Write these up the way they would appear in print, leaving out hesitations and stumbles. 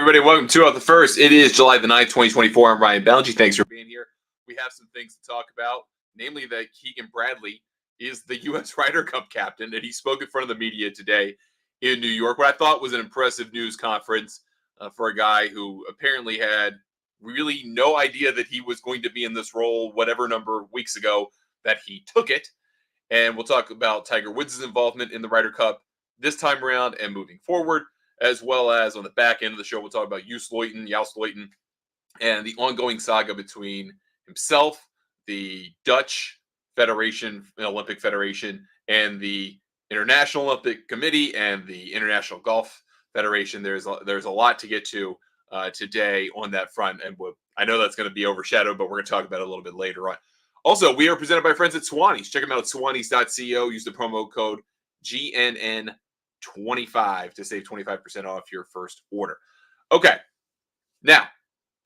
everybody. Welcome to the first. It is July the 9th, 2024. I'm Ryan Balgi. Thanks for being here. We have some things to talk about, namely that Keegan Bradley is the US Ryder Cup captain, and he spoke in front of the media today in New York. What I thought was an impressive news conference for a guy who apparently had really no idea that he was going to be in this role, whatever number of weeks ago that he took it. And we'll talk about Tiger Woods' involvement in the Ryder Cup this time around and moving forward, as well as on the back end of the show, we'll talk about Joost Luiten, and the ongoing saga between himself, the Dutch Federation, Olympic Federation, and the International Olympic Committee and the International Golf Federation. There's a lot to get to today on that front, and I know that's going to be overshadowed, but we're going to talk about it a little bit later on. Also, we are presented by friends at Swannies. Check them out at swannies.co. Use the promo code GNN25 to save 25% off your first order. Okay, now,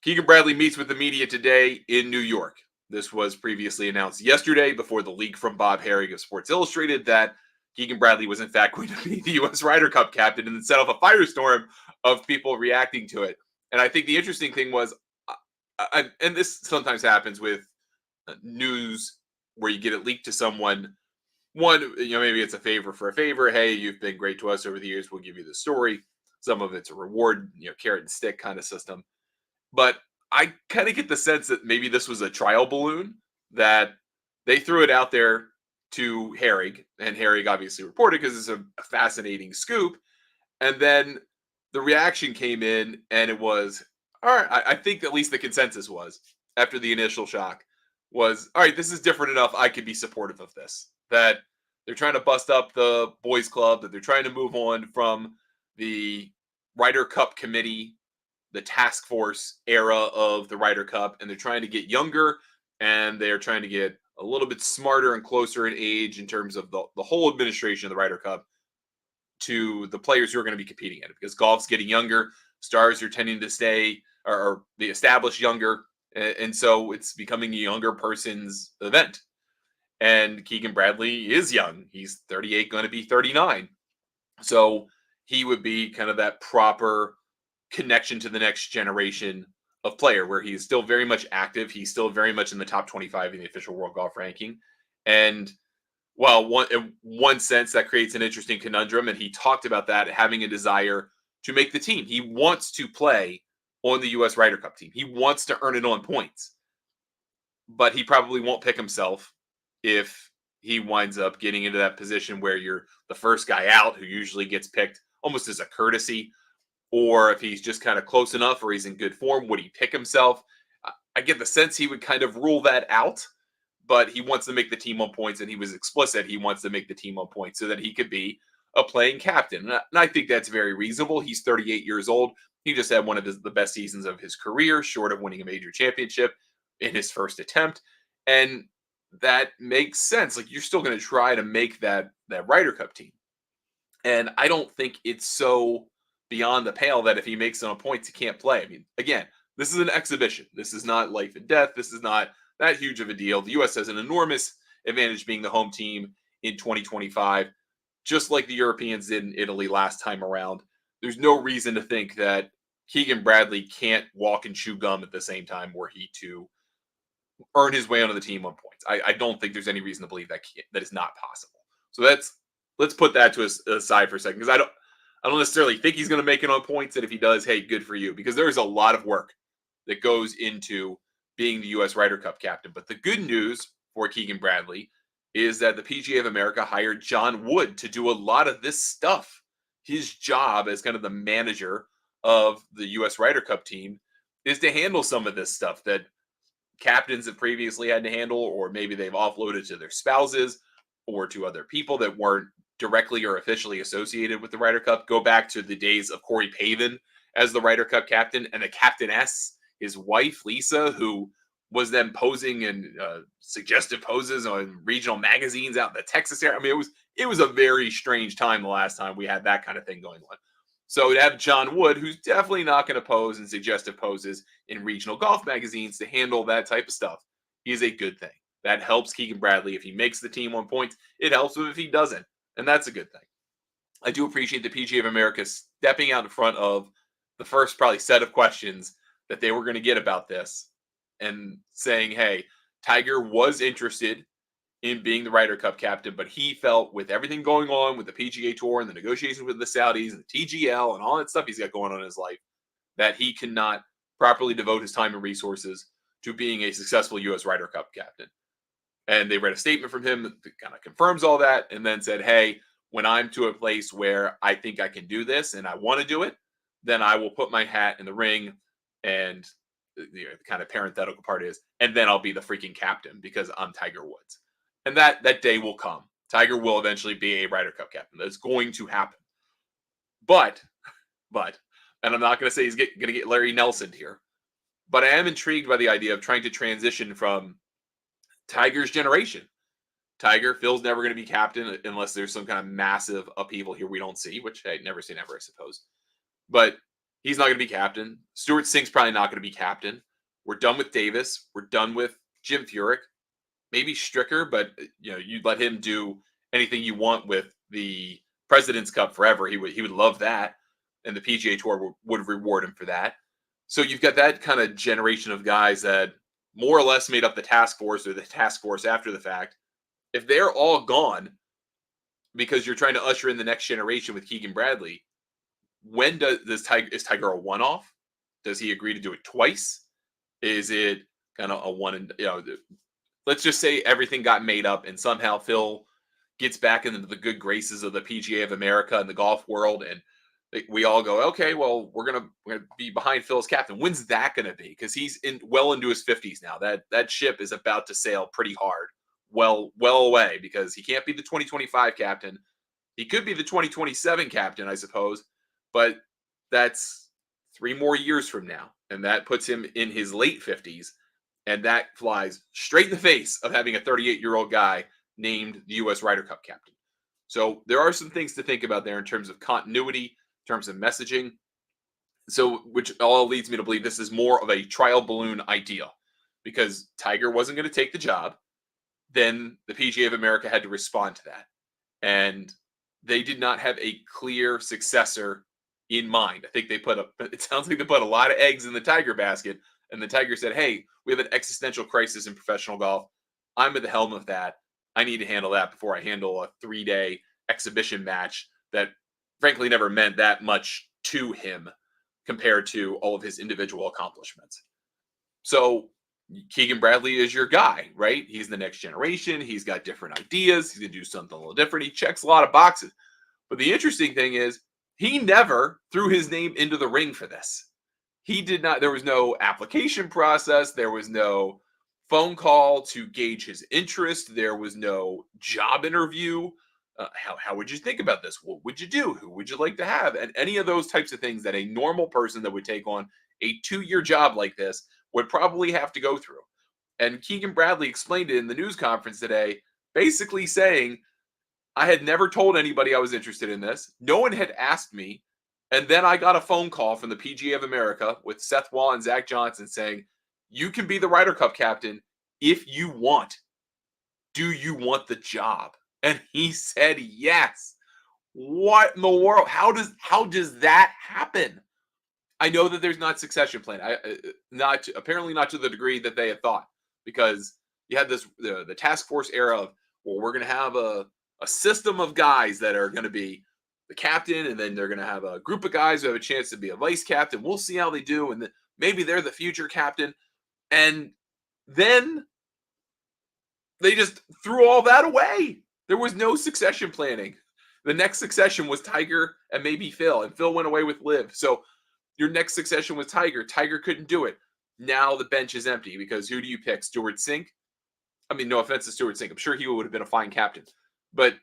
Keegan Bradley meets with the media today in New York. This was previously announced yesterday before the leak from Bob Harig of Sports Illustrated that Keegan Bradley was in fact going to be the US Ryder Cup captain, and then set off a firestorm of people reacting to it. And I think the interesting thing was, and this sometimes happens with news where you get it leaked to someone. One, maybe it's a favor for a favor. Hey, you've been great to us over the years. We'll give you the story. Some of it's a reward, carrot and stick kind of system. But I kind of get the sense that maybe this was a trial balloon, that they threw it out there to Harig, and Harig obviously reported because it's a fascinating scoop. And then the reaction came in, and it was, all right, I think at least the consensus was, after the initial shock, was, all right, this is different enough. I could be supportive of this. That they're trying to bust up the boys club, that they're trying to move on from the Ryder Cup committee, the task force era of the Ryder Cup, and they're trying to get younger, and they're trying to get a little bit smarter and closer in age in terms of the whole administration of the Ryder Cup to the players who are going to be competing in it, because golf's getting younger, stars are tending to stay or be established younger, and so it's becoming a younger person's event. And Keegan Bradley is young. He's 38, going to be 39. So he would be kind of that proper connection to the next generation of player, where he's still very much active. He's still very much in the top 25 in the official world golf ranking. And while in one sense that creates an interesting conundrum, and he talked about that, having a desire to make the team. He wants to play on the US Ryder Cup team. He wants to earn it on points. But he probably won't pick himself if he winds up getting into that position where you're the first guy out, who usually gets picked almost as a courtesy, or if he's just kind of close enough or he's in good form, would he pick himself? I get the sense he would kind of rule that out, but he wants to make the team on points, and he was explicit. He wants to make the team on points so that he could be a playing captain. And I think that's very reasonable. He's 38 years old. He just had one of the best seasons of his career, short of winning a major championship in his first attempt. And that makes sense. Like, you're still going to try to make that Ryder Cup team. And I don't think it's so beyond the pale that if he makes it on points, he can't play. I mean, again, this is an exhibition. This is not life and death. This is not that huge of a deal. The U.S. has an enormous advantage being the home team in 2025, just like the Europeans did in Italy last time around. There's no reason to think that Keegan Bradley can't walk and chew gum at the same time were he to earn his way onto the team on points. I don't think there's any reason to believe that is not possible. So let's put that to a side for a second, because I don't necessarily think he's going to make it on points. And if he does, hey, good for you, because there's a lot of work that goes into being the U.S. Ryder Cup captain. But the good news for Keegan Bradley is that the PGA of America hired John Wood to do a lot of this stuff. His job as kind of the manager of the U.S. Ryder Cup team is to handle some of this stuff that captains have previously had to handle, or maybe they've offloaded to their spouses or to other people that weren't directly or officially associated with the Ryder Cup. Go back to the days of Corey Pavin as the Ryder Cup captain, and the captainess, his wife, Lisa, who was then posing in suggestive poses on regional magazines out in the Texas area. I mean, it was a very strange time the last time we had that kind of thing going on. So to have John Wood, who's definitely not going to pose in suggestive poses in regional golf magazines, to handle that type of stuff is a good thing. That helps Keegan Bradley if he makes the team on points. It helps him if he doesn't, and that's a good thing. I do appreciate the PGA of America stepping out in front of the first probably set of questions that they were going to get about this and saying, hey, Tiger was interested in being the Ryder Cup captain, but he felt with everything going on with the PGA Tour and the negotiations with the Saudis and the TGL and all that stuff he's got going on in his life, that he cannot properly devote his time and resources to being a successful US Ryder Cup captain. And they read a statement from him that kind of confirms all that and then said, hey, when I'm to a place where I think I can do this and I want to do it, then I will put my hat in the ring. And the kind of parenthetical part is, and then I'll be the freaking captain because I'm Tiger Woods. And that day will come. Tiger will eventually be a Ryder Cup captain. That's going to happen. But, and I'm not going to say he's going to get Larry Nelson here, but I am intrigued by the idea of trying to transition from Tiger's generation. Phil's never going to be captain unless there's some kind of massive upheaval here we don't see, which I never say never, I suppose. But he's not going to be captain. Stuart Sink's probably not going to be captain. We're done with Davis. We're done with Jim Furyk. Maybe Stricker, but you'd let him do anything you want with the President's Cup forever. He would love that, and the PGA Tour would reward him for that. So you've got that kind of generation of guys that more or less made up the task force or the task force after the fact. If they're all gone because you're trying to usher in the next generation with Keegan Bradley, when is Tiger a one-off? Does he agree to do it twice? Is it kind of a one and let's just say everything got made up and somehow Phil gets back into the good graces of the PGA of America and the golf world, and we all go, okay, well, we're gonna be behind Phil as captain. When's that gonna be? Because he's well into his 50s now. That ship is about to sail pretty hard, well away, because he can't be the 2025 captain. He could be the 2027 captain, I suppose, but that's 3 more years from now, and that puts him in his late 50s, and that flies straight in the face of having a 38-year-old guy named the US Ryder Cup captain. So there are some things to think about there in terms of continuity, in terms of messaging. So, which all leads me to believe this is more of a trial balloon idea, because Tiger wasn't going to take the job. Then the PGA of America had to respond to that. And they did not have a clear successor in mind. I think it sounds like they put a lot of eggs in the Tiger basket. And the Tiger said, hey, we have an existential crisis in professional golf. I'm at the helm of that. I need to handle that before I handle a 3-day exhibition match that frankly never meant that much to him compared to all of his individual accomplishments. So Keegan Bradley is your guy, right? He's the next generation. He's got different ideas. He's going to do something a little different. He checks a lot of boxes. But the interesting thing is he never threw his name into the ring for this. He did not. There was no application process. There was no phone call to gauge his interest. There was no job interview. How would you think about this? What would you do? Who would you like to have? And any of those types of things that a normal person that would take on a 2-year job like this would probably have to go through. And Keegan Bradley explained it in the news conference today, basically saying, I had never told anybody I was interested in this. No one had asked me. And then I got a phone call from the PGA of America with Seth Wall and Zach Johnson saying, you can be the Ryder Cup captain if you want. Do you want the job? And he said yes. What in the world? How does that happen? I know that there's not succession plan. Apparently not to the degree that they had thought, because you had this the task force era of, well, we're going to have a system of guys that are going to be the captain, and then they're going to have a group of guys who have a chance to be a vice captain. We'll see how they do, and maybe they're the future captain. And then they just threw all that away. There was no succession planning. The next succession was Tiger and maybe Phil, and Phil went away with Liv. So your next succession was Tiger. Tiger couldn't do it. Now the bench is empty because who do you pick? Stuart Sink? I mean, no offense to Stuart Sink. I'm sure he would have been a fine captain. But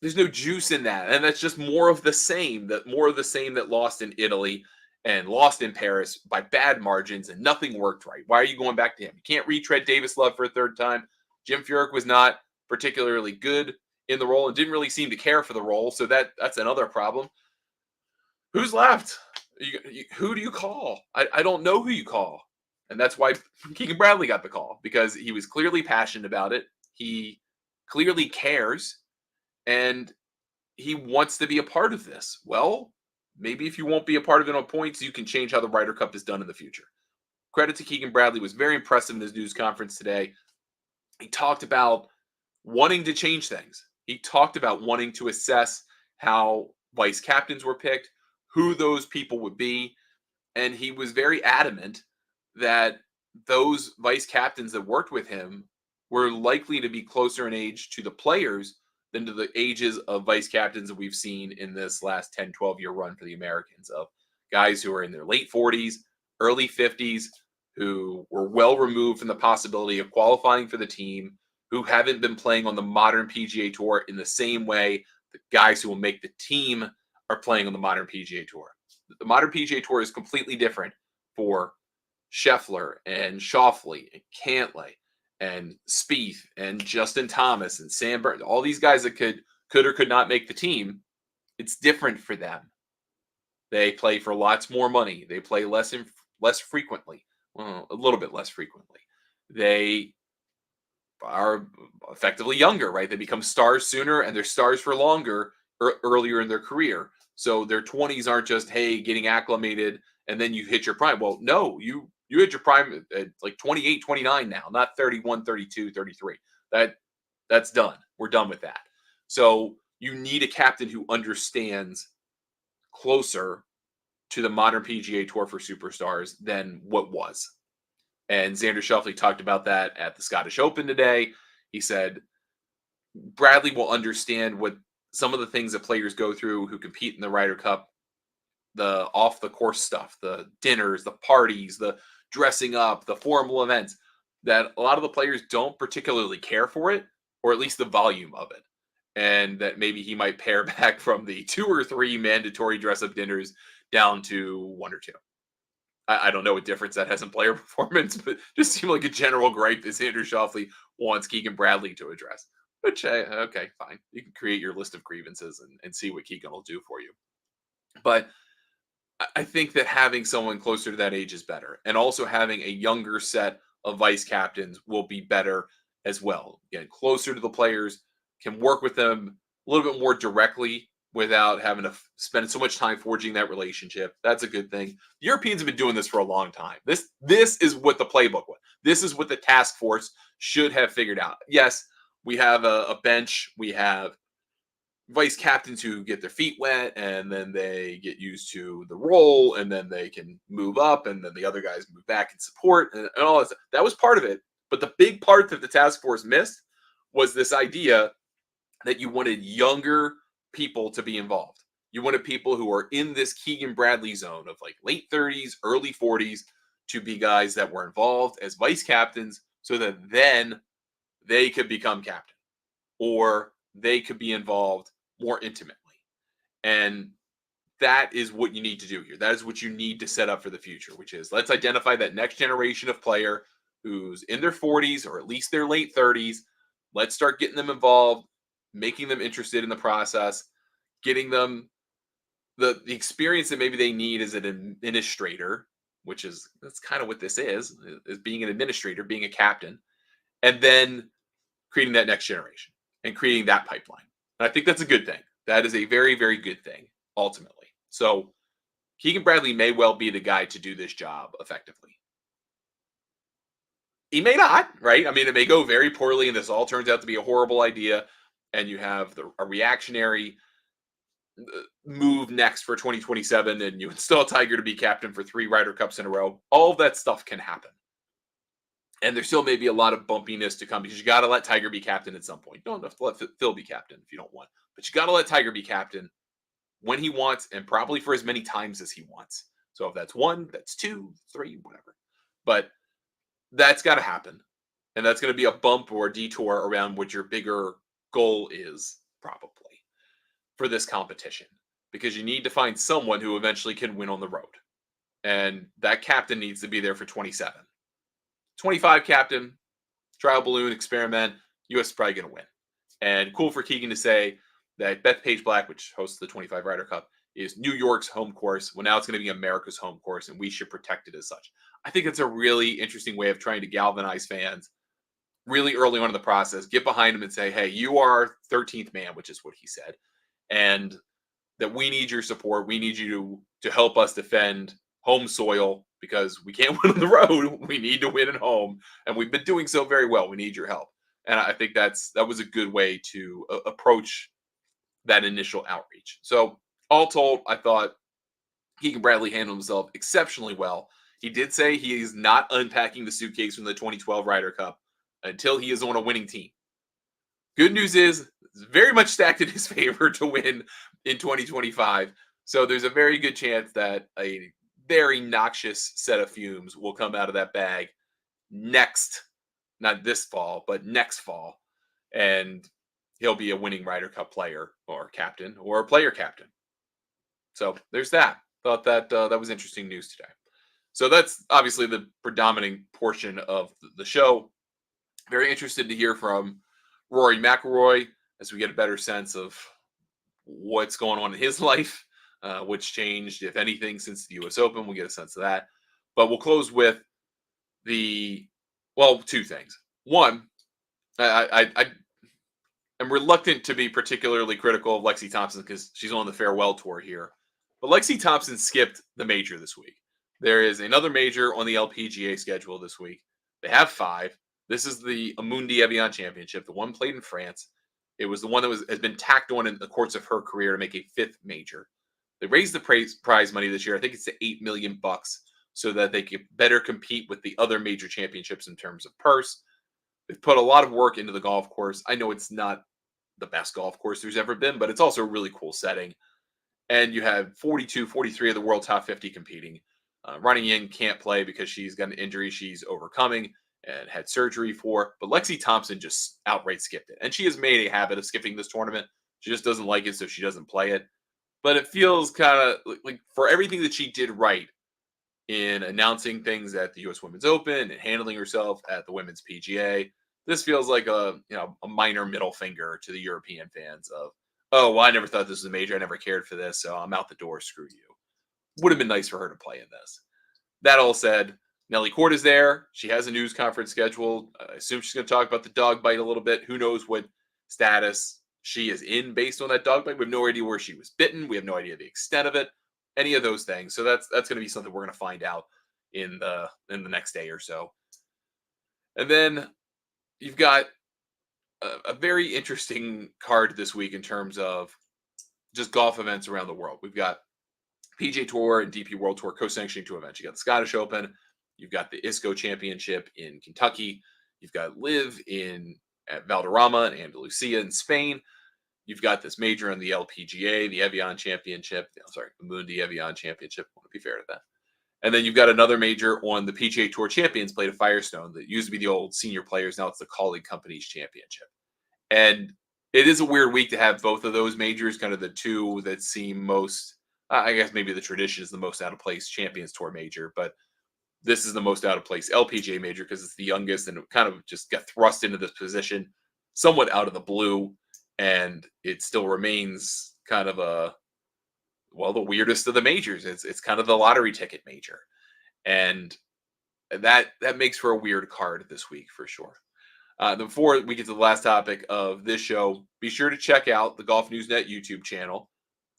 there's no juice in that. And that's just more of the same. That lost in Italy and lost in Paris by bad margins, and nothing worked right. Why are you going back to him? You can't retread Davis Love for a third time. Jim Furyk was not particularly good in the role and didn't really seem to care for the role. So that's another problem. Who's left? Who do you call? I don't know who you call. And that's why Keegan Bradley got the call, because he was clearly passionate about it. He clearly cares, and he wants to be a part of this. Well, maybe if you won't be a part of it on points, you can change how the Ryder Cup is done in the future. Credit to Keegan Bradley, was very impressive in his news conference today. He talked about wanting to change things. He talked about wanting to assess how vice captains were picked, who those people would be, and he was very adamant that those vice captains that worked with him were likely to be closer in age to the players than to the ages of vice captains that we've seen in this last 10, 12-year run for the Americans, of guys who are in their late 40s, early 50s, who were well removed from the possibility of qualifying for the team, who haven't been playing on the modern PGA Tour in the same way the guys who will make the team are playing on the modern PGA Tour. The modern PGA Tour is completely different for Scheffler and Schauffele and Cantlay and Spieth and Justin Thomas and Sam Burns, all these guys that could or could not make the team. It's different for them. They play for lots more money. They play less frequently. Well, a little bit less frequently. They are effectively younger, right? They become stars sooner, and they're stars for longer earlier in their career. So their 20s aren't just, hey, getting acclimated and then you hit your prime. Well, no, you hit your prime at like 28, 29 now, not 31, 32, 33. That's done. We're done with that. So you need a captain who understands closer to the modern PGA Tour for superstars than what was. And Xander Schauffele talked about that at the Scottish Open today. He said Bradley will understand what some of the things that players go through who compete in the Ryder Cup, the off the course stuff, the dinners, the parties, the dressing up, the formal events, that a lot of the players don't particularly care for it, or at least the volume of it. And that maybe he might pare back from the 2 or 3 mandatory dress up dinners down to 1 or 2. I don't know what difference that has in player performance, but just seemed like a general gripe that Xander Schauffele wants Keegan Bradley to address. Which, okay, fine. You can create your list of grievances and see what Keegan will do for you. But I think that having someone closer to that age is better. And also having a younger set of vice captains will be better as well. Again, closer to the players, can work with them a little bit more directly without having to spend so much time forging that relationship. That's a good thing. The Europeans have been doing this for a long time. This is what the playbook was. This is what the task force should have figured out. Yes, we have a bench. We have vice captains who get their feet wet and then they get used to the role and then they can move up and then the other guys move back and support and all that stuff. That was part of it. But the big part that the task force missed was this idea that you wanted younger people to be involved. You wanted people who are in this Keegan Bradley zone of like late 30s, early 40s to be guys that were involved as vice captains so that then they could become captain or they could be involved more intimately. And that is what you need to do here. That is what you need to set up for the future, which is let's identify that next generation of player who's in their 40s or at least their late 30s. Let's start getting them involved, making them interested in the process, getting them the experience that maybe they need as an administrator, which is that's kind of what this is being an administrator, being a captain, and then creating that next generation and creating that pipeline. And I think that's a good thing. That is a very, very good thing, ultimately. So Keegan Bradley may well be the guy to do this job effectively. He may not, right? I mean, it may go very poorly and this all turns out to be a horrible idea. And you have a reactionary move next for 2027 and you install Tiger to be captain for 3 Ryder Cups in a row. All of that stuff can happen. And there still may be a lot of bumpiness to come because you got to let Tiger be captain at some point. You don't have to let Phil be captain if you don't want. But you got to let Tiger be captain when he wants and probably for as many times as he wants. So if that's 1, that's 2, 3, whatever. But that's got to happen. And that's going to be a bump or a detour around what your bigger goal is probably for this competition. Because you need to find someone who eventually can win on the road. And that captain needs to be there for 27. 25 captain, trial balloon experiment, US is probably going to win. And cool for Keegan to say that Bethpage Black, which hosts the 25 Ryder Cup, is New York's home course. Well, now it's going to be America's home course, and we should protect it as such. I think it's a really interesting way of trying to galvanize fans really early on in the process, get behind them and say, hey, you are 13th man, which is what he said. And that we need your support. We need you to help us defend home soil because we can't win on the road. We need to win at home, and we've been doing so very well. We need your help, and I think that was a good way to approach that initial outreach. So all told, I thought Keegan Bradley handled himself exceptionally well. He did say he is not unpacking the suitcase from the 2012 Ryder Cup until he is on a winning team. Good news is it's very much stacked in his favor to win in 2025. So there's a very good chance that a very noxious set of fumes will come out of that bag next, not this fall, but next fall. And he'll be a winning Ryder Cup player or captain or a player captain. So there's that. Thought that that was interesting news today. So that's obviously the predominant portion of the show. Very interested to hear from Rory McIlroy as we get a better sense of what's going on in his life, what's changed, if anything, since the US Open. We'll get a sense of that. But we'll close with two things. One, I am reluctant to be particularly critical of Lexi Thompson because she's on the farewell tour here. But Lexi Thompson skipped the major this week. There is another major on the LPGA schedule this week. They have 5. This is the Amundi Evian Championship, the one played in France. It was the one that has been tacked on in the course of her career to make a 5th major. They raised the prize money this year. I think it's to $8 million so that they could better compete with the other major championships in terms of purse. They've put a lot of work into the golf course. I know it's not the best golf course there's ever been, but it's also a really cool setting. And you have 43 of the world top 50 competing. Running Yin can't play because she's got an injury she's overcoming and had surgery for. But Lexi Thompson just outright skipped it. And she has made a habit of skipping this tournament. She just doesn't like it, so she doesn't play it. But it feels kind of like for everything that she did right in announcing things at the US Women's Open and handling herself at the Women's PGA, this feels like a minor middle finger to the European fans of, oh, well, I never thought this was a major. I never cared for this, so I'm out the door. Screw you. Would have been nice for her to play in this. That all said, Nelly Court is there. She has a news conference scheduled. I assume she's going to talk about the dog bite a little bit. Who knows what status she is in based on that dog bite. We have no idea where she was bitten. We have no idea the extent of it, any of those things. So that's going to be something we're going to find out in the next day or so. And then you've got a very interesting card this week in terms of just golf events around the world. We've got PGA Tour and DP World Tour co-sanctioning 2 events. You got the Scottish Open. You've got the ISCO Championship in Kentucky. You've got Live at Valderrama and Andalusia in Spain. You've got this major on the LPGA, the Evian Championship. The Mundi Evian Championship. I want to be fair to that. And then you've got another major on the PGA Tour Champions played at Firestone that used to be the old senior players. Now it's the Colleague Companies Championship. And it is a weird week to have both of those majors, kind of the two that seem most, I guess maybe the tradition is the most out of place Champions Tour major, but this is the most out of place LPGA major because it's the youngest and it kind of just got thrust into this position somewhat out of the blue. And it still remains kind of the weirdest of the majors. It's kind of the lottery ticket major. And that makes for a weird card this week for sure. Before we get to the last topic of this show, be sure to check out the Golf News Net YouTube channel.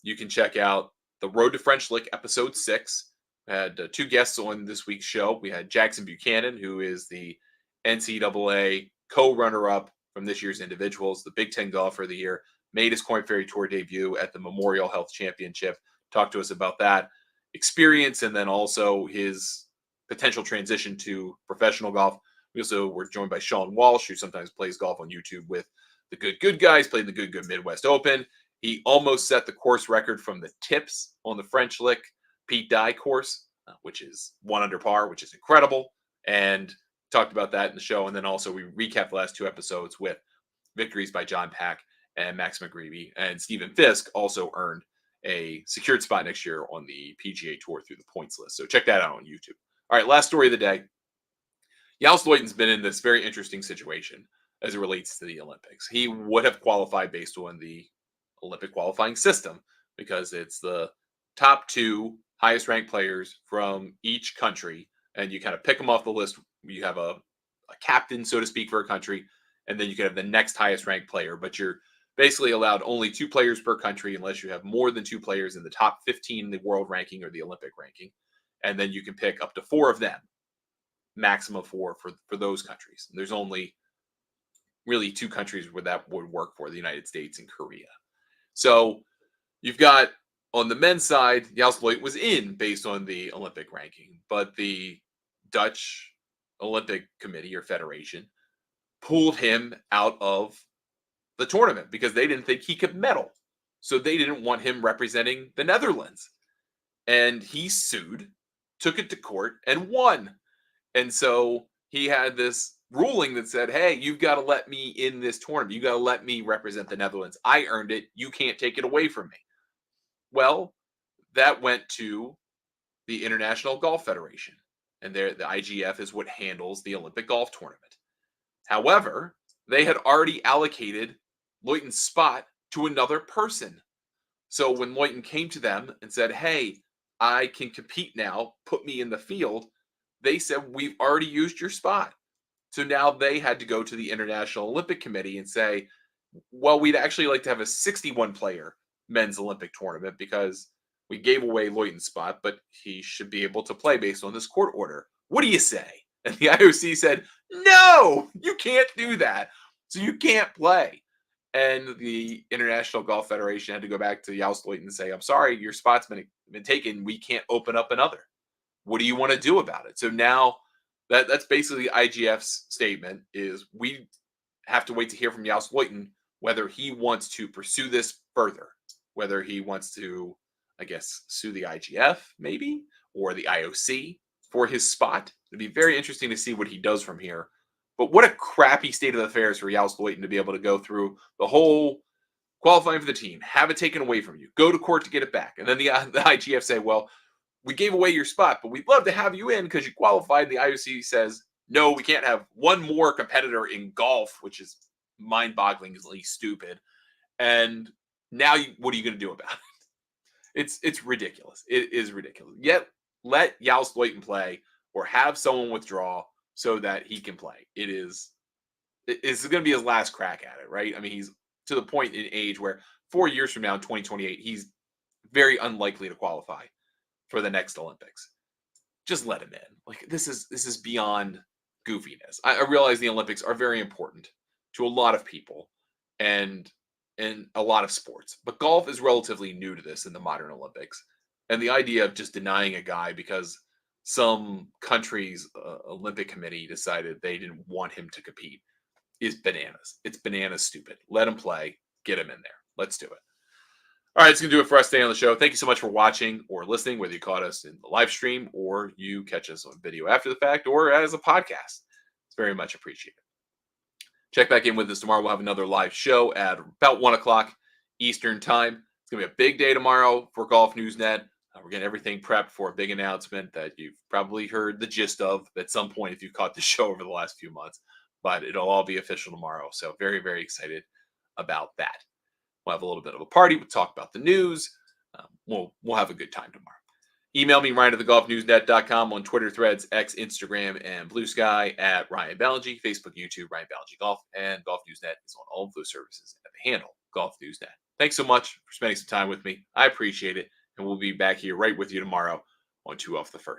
You can check out the Road to French Lick episode 6. I had 2 guests on this week's show. We had Jackson Buchanan, who is the NCAA co-runner-up from this year's individuals, the Big Ten golfer of the year, made his Korn Ferry Tour debut at the Memorial Health Championship. Talked to us about that experience and then also his potential transition to professional golf. We also were joined by Sean Walsh, who sometimes plays golf on YouTube with the Good Guys, played the Good Midwest Open. He almost set the course record from the tips on the French Lick Pete Dye course, which is 1 under par, which is incredible. And talked about that in the show. And then also we recapped the last 2 episodes with victories by John Pack and Max McGreevy. And Stephen Fisk also earned a secured spot next year on the PGA Tour through the points list. So check that out on YouTube. All right, last story of the day. Joost Luiten's been in this very interesting situation as it relates to the Olympics. He would have qualified based on the Olympic qualifying system because it's the top 2 highest ranked players from each country. And you kind of pick them off the list. You have a captain, so to speak, for a country. And then you can have the next highest ranked player. But you're basically allowed only 2 players per country unless you have more than 2 players in the top 15 in the world ranking or the Olympic ranking. And then you can pick up to 4 of them, maximum 4 for those countries. And there's only really 2 countries where that would work for, the United States and Korea. So you've got on the men's side, Joost Luiten was in based on the Olympic ranking, but the Dutch Olympic Committee or Federation pulled him out of the tournament because they didn't think he could medal. So they didn't want him representing the Netherlands. And he sued, took it to court, and won. And so he had this ruling that said, hey, you've got to let me in this tournament. You got to let me represent the Netherlands. I earned it. You can't take it away from me. Well, that went to the International Golf Federation. And the IGF is what handles the Olympic golf tournament. However, they had already allocated Luiten's spot to another person. So when Luiten came to them and said, hey, I can compete now, put me in the field, they said, we've already used your spot. So now they had to go to the International Olympic Committee and say, well, we'd actually like to have a 61-player men's Olympic tournament because we gave away Luiten's spot, but he should be able to play based on this court order. What do you say? And the IOC said, no, you can't do that. So you can't play. And the International Golf Federation had to go back to Joost Luiten and say, I'm sorry, your spot's been taken. We can't open up another. What do you want to do about it? So now that's basically IGF's statement is we have to wait to hear from Joost Luiten whether he wants to pursue this further, whether he wants to, I guess, sue the IGF maybe, or the IOC for his spot. It'd be very interesting to see what he does from here. But what a crappy state of affairs for Joost Luiten to be able to go through the whole qualifying for the team, have it taken away from you, go to court to get it back. And then the IGF say, well, we gave away your spot, but we'd love to have you in because you qualified. The IOC says, no, we can't have one more competitor in golf, which is mind-bogglingly stupid. And now what are you going to do about it? It's ridiculous. It is ridiculous. Yet let Joost Luiten play or have someone withdraw so that he can play. It's going to be his last crack at it, right? I mean, he's to the point in age where 4 years from now, in 2028, he's very unlikely to qualify for the next Olympics. Just let him in. Like this is beyond goofiness. I realize the Olympics are very important to a lot of people and a lot of sports, but golf is relatively new to this in the modern Olympics. And the idea of just denying a guy because some country's Olympic committee decided they didn't want him to compete is bananas. It's bananas stupid. Let him play. Get him in there. Let's do it. All right, it's going to do it for us today on the show. Thank you so much for watching or listening, whether you caught us in the live stream or you catch us on video after the fact or as a podcast. It's very much appreciated. Check back in with us tomorrow. We'll have another live show at about 1 o'clock Eastern time. It's going to be a big day tomorrow for Golf Newsnet. We're getting everything prepped for a big announcement that you've probably heard the gist of at some point if you've caught the show over the last few months. But it'll all be official tomorrow. So very, very excited about that. We'll have a little bit of a party. We'll talk about the news. We'll have a good time tomorrow. Email me, Ryan at thegolfnewsnet.com, on Twitter, Threads, X, Instagram, and Blue Sky at Ryan Ballingy, Facebook, YouTube, Ryan Ballingy Golf, and Golf Newsnet is on all of those services at the handle Golf Newsnet. Thanks so much for spending some time with me. I appreciate it. And we'll be back here right with you tomorrow on 2 Off the First.